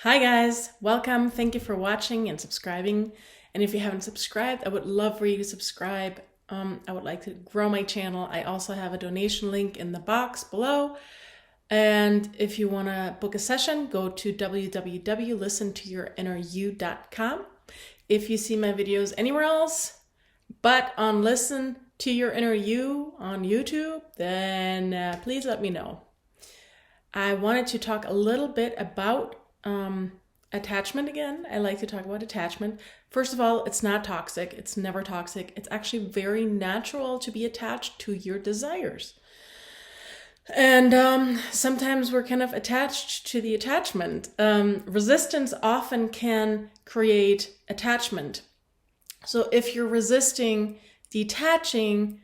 Hi guys, welcome. Thank you for watching and subscribing. And if you haven't subscribed, I would love for you to subscribe. I would like to grow my channel. I also have a donation link in the box below. And if you want to book a session, go to www.listentoyourinneryou.com. If you see my videos anywhere else but on Listen to Your Inner You on YouTube, then please let me know. I wanted to talk a little bit about attachment again. I like to talk about attachment. First of all, it's not toxic. It's never toxic. It's actually very natural to be attached to your desires. And sometimes we're kind of attached to the attachment. Resistance often can create attachment. So if you're resisting detaching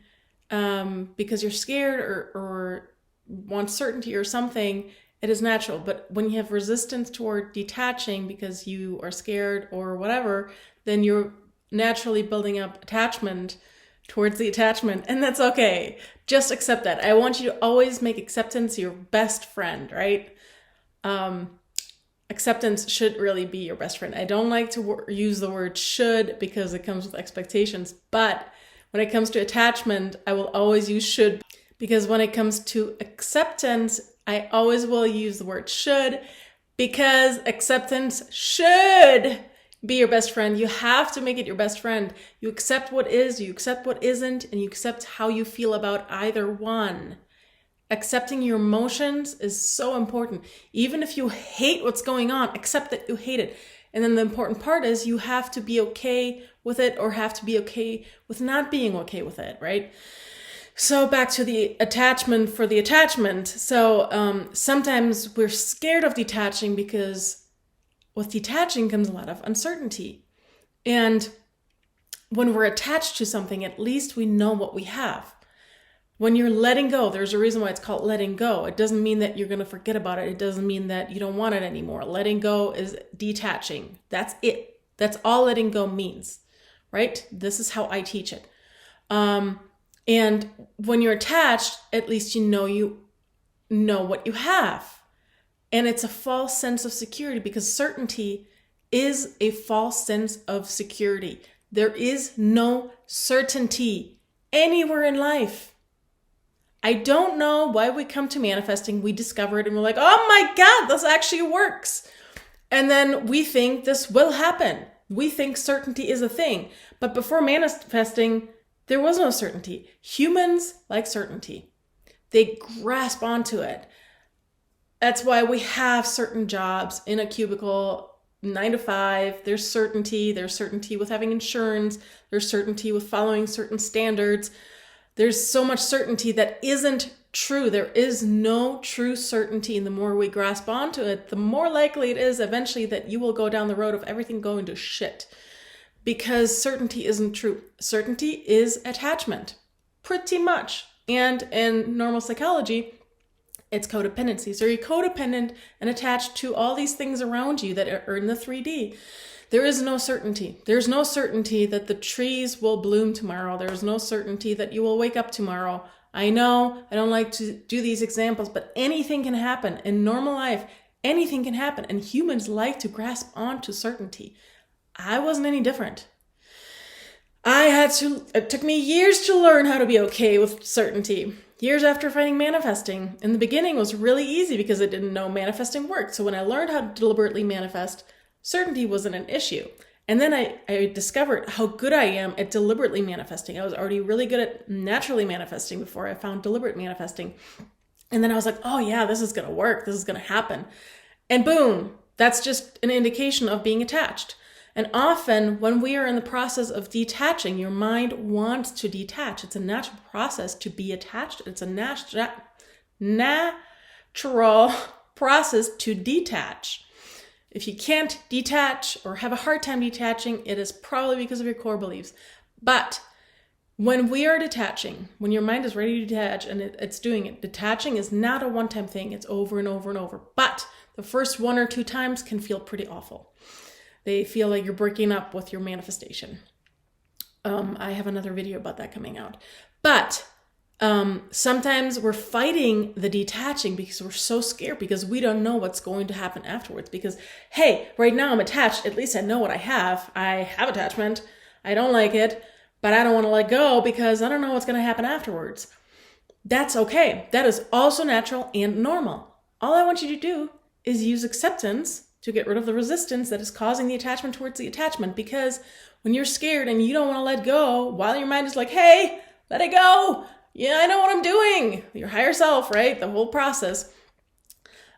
because you're scared or want certainty or something, it is natural. But when you have resistance toward detaching because you are scared or whatever, then you're naturally building up attachment towards the attachment, and that's okay. Just accept that. I want you to always make acceptance your best friend, right? Acceptance should really be your best friend. I don't like to use the word should because it comes with expectations, but when it comes to attachment, I will always use should, because when it comes to acceptance, I always will use the word should, because acceptance should be your best friend. You have to make it your best friend. You accept what is, you accept what isn't, and you accept how you feel about either one. Accepting your emotions is so important. Even if you hate what's going on, accept that you hate it. And then the important part is you have to be okay with it, or have to be okay with not being okay with it, right? So back to the attachment for the attachment. So sometimes we're scared of detaching because with detaching comes a lot of uncertainty. And when we're attached to something, at least we know what we have. When you're letting go, there's a reason why it's called letting go. It doesn't mean that you're going to forget about it. It doesn't mean that you don't want it anymore. Letting go is detaching. That's it. That's all letting go means, right? This is how I teach it. And when you're attached, at least you know what you have. And it's a false sense of security, because certainty is a false sense of security. There is no certainty anywhere in life. I don't know why we come to manifesting. We discover it and we're like, oh my God, this actually works. And then we think this will happen. We think certainty is a thing. But before manifesting, there was no certainty. Humans like certainty. They grasp onto it. That's why we have certain jobs in a cubicle, 9 to 5. There's certainty. There's certainty with having insurance. There's certainty with following certain standards. There's so much certainty that isn't true. There is no true certainty. And the more we grasp onto it, the more likely it is eventually that you will go down the road of everything going to shit. Because certainty isn't true. Certainty is attachment, pretty much. And in normal psychology, it's codependency. So you're codependent and attached to all these things around you that are in the 3D. There is no certainty. There's no certainty that the trees will bloom tomorrow. There's no certainty that you will wake up tomorrow. I know I don't like to do these examples, but anything can happen. In normal life, anything can happen. And humans like to grasp onto certainty. I wasn't any different. It took me years to learn how to be okay with certainty. Years after finding manifesting. In the beginning, it was really easy because I didn't know manifesting worked. So when I learned how to deliberately manifest, certainty wasn't an issue. And then I discovered how good I am at deliberately manifesting. I was already really good at naturally manifesting before I found deliberate manifesting. And then I was like, oh yeah, this is going to work. This is going to happen. And boom, that's just an indication of being attached. And often when we are in the process of detaching, your mind wants to detach. It's a natural process to be attached. It's a natural process to detach. If you can't detach or have a hard time detaching, it is probably because of your core beliefs. But when we are detaching, when your mind is ready to detach and it's doing it, detaching is not a one-time thing. It's over and over and over. But the first 1 or 2 times can feel pretty awful. They feel like you're breaking up with your manifestation. I have another video about that coming out. But Sometimes we're fighting the detaching because we're so scared because we don't know what's going to happen afterwards. Because, hey, right now I'm attached. At least I know what I have. I have attachment. I don't like it, but I don't want to let go because I don't know what's going to happen afterwards. That's okay. That is also natural and normal. All I want you to do is use acceptance to get rid of the resistance that is causing the attachment towards the attachment. Because when you're scared and you don't want to let go, while your mind is like, hey, let it go. Yeah, I know what I'm doing. Your higher self, right? The whole process.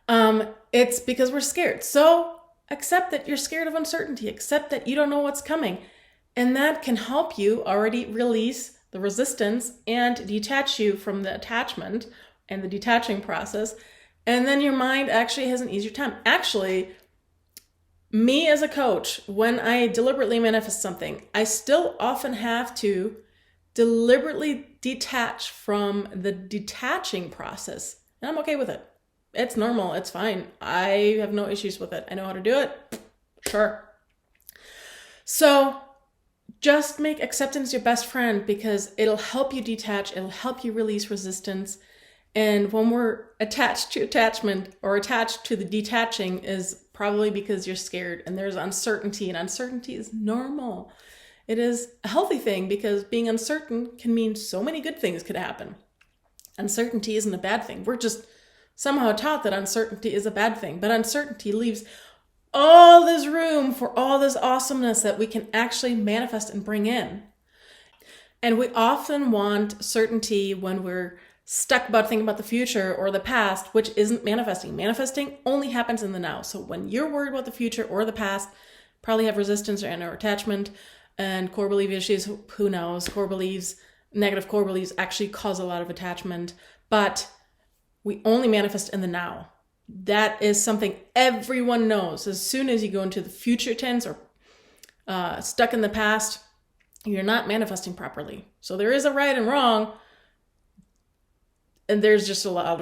It's because we're scared. So accept that you're scared of uncertainty. Accept that you don't know what's coming. And that can help you already release the resistance and detach you from the attachment and the detaching process. And then your mind actually has an easier time. Actually, me as a coach, when I deliberately manifest something, I still often have to deliberately detach from the detaching process. And I'm okay with it. It's normal. It's fine. I have no issues with it. I know how to do it. Sure. So just make acceptance your best friend because it'll help you detach. It'll help you release resistance. And when we're attached to attachment or attached to the detaching is probably because you're scared and there's uncertainty, and uncertainty is normal. It is a healthy thing because being uncertain can mean so many good things could happen. Uncertainty isn't a bad thing. We're just somehow taught that uncertainty is a bad thing, but uncertainty leaves all this room for all this awesomeness that we can actually manifest and bring in. And we often want certainty when we're stuck about thinking about the future or the past, which isn't manifesting. Manifesting only happens in the now. So when you're worried about the future or the past, probably have resistance or attachment and core belief issues. Who knows? Core beliefs, negative core beliefs actually cause a lot of attachment, but we only manifest in the now. That is something everyone knows. As soon as you go into the future tense or stuck in the past, you're not manifesting properly. So there is a right and wrong, and there's just a lot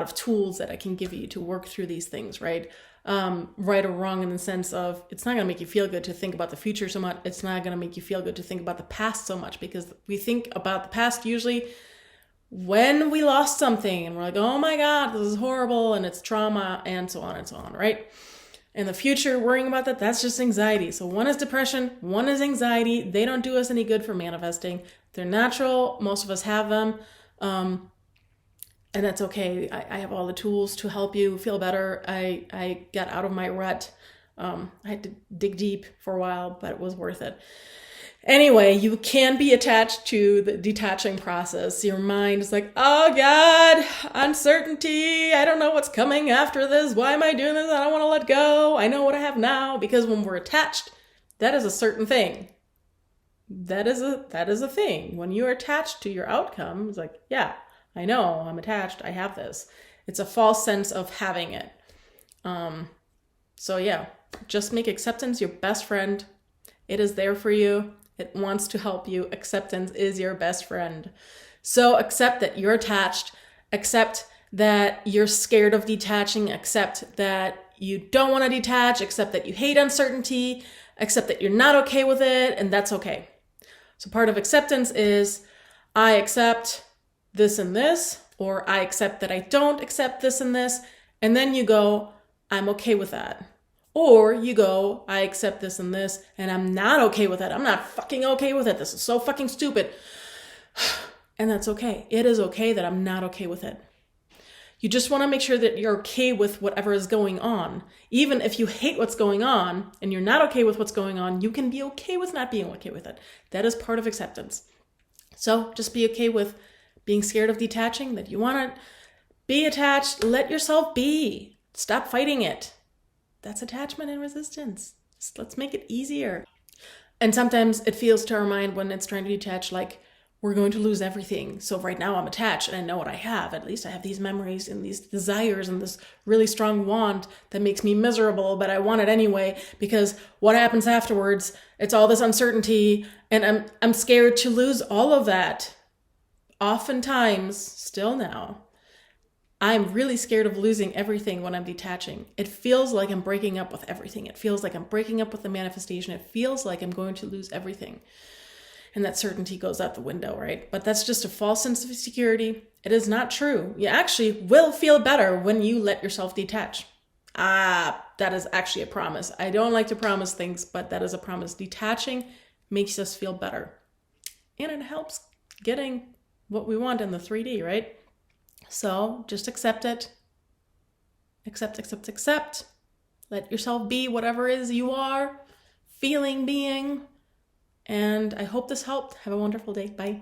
of tools that I can give you to work through these things, right? Right or wrong in the sense of it's not going to make you feel good to think about the future so much. It's not going to make you feel good to think about the past so much because we think about the past usually when we lost something and we're like, oh my God, this is horrible and it's trauma and so on, right? In the future, worrying about that, that's just anxiety. So one is depression, one is anxiety. They don't do us any good for manifesting. They're natural. Most of us have them. And that's okay. I have all the tools to help you feel better. I got out of my rut. I had to dig deep for a while, but it was worth it. Anyway, you can be attached to the detaching process. Your mind is like, oh God, uncertainty. I don't know what's coming after this. Why am I doing this? I don't want to let go. I know what I have now. Because when we're attached, that is a certain thing. That is a thing. When you're attached to your outcome, it's like, yeah, I know I'm attached. I have this. It's a false sense of having it. So yeah, just make acceptance your best friend. It is there for you. It wants to help you. Acceptance is your best friend. So accept that you're attached. Accept that you're scared of detaching. Accept that you don't want to detach. Accept that you hate uncertainty. Accept that you're not okay with it, and that's okay. So part of acceptance is I accept this and this, or I accept that I don't accept this and this, and then you go, I'm okay with that. Or you go, I accept this and this, and I'm not okay with it. I'm not fucking okay with it. This is so fucking stupid. And that's okay. It is okay that I'm not okay with it. You just want to make sure that you're okay with whatever is going on. Even if you hate what's going on and you're not okay with what's going on, you can be okay with not being okay with it. That is part of acceptance. So just be okay with being scared of detaching, that you want to be attached. Let yourself be. Stop fighting it. That's attachment and resistance. Just let's make it easier. And sometimes it feels to our mind when it's trying to detach like we're going to lose everything. So right now I'm attached and I know what I have. At least I have these memories and these desires and this really strong want that makes me miserable, but I want it anyway because what happens afterwards, it's all this uncertainty and I'm scared to lose all of that. Oftentimes, still now, I'm really scared of losing everything when I'm detaching. It feels like I'm breaking up with everything. It feels like I'm breaking up with the manifestation. It feels like I'm going to lose everything. and that certainty goes out the window, right? But that's just a false sense of security. It is not true. You actually will feel better when you let yourself detach. That is actually a promise. I don't like to promise things, but that is a promise. Detaching makes us feel better. And it helps getting what we want in the 3D, right? So just accept it. Accept. Let yourself be whatever it is you are, feeling, being. And I hope this helped. Have a wonderful day. Bye.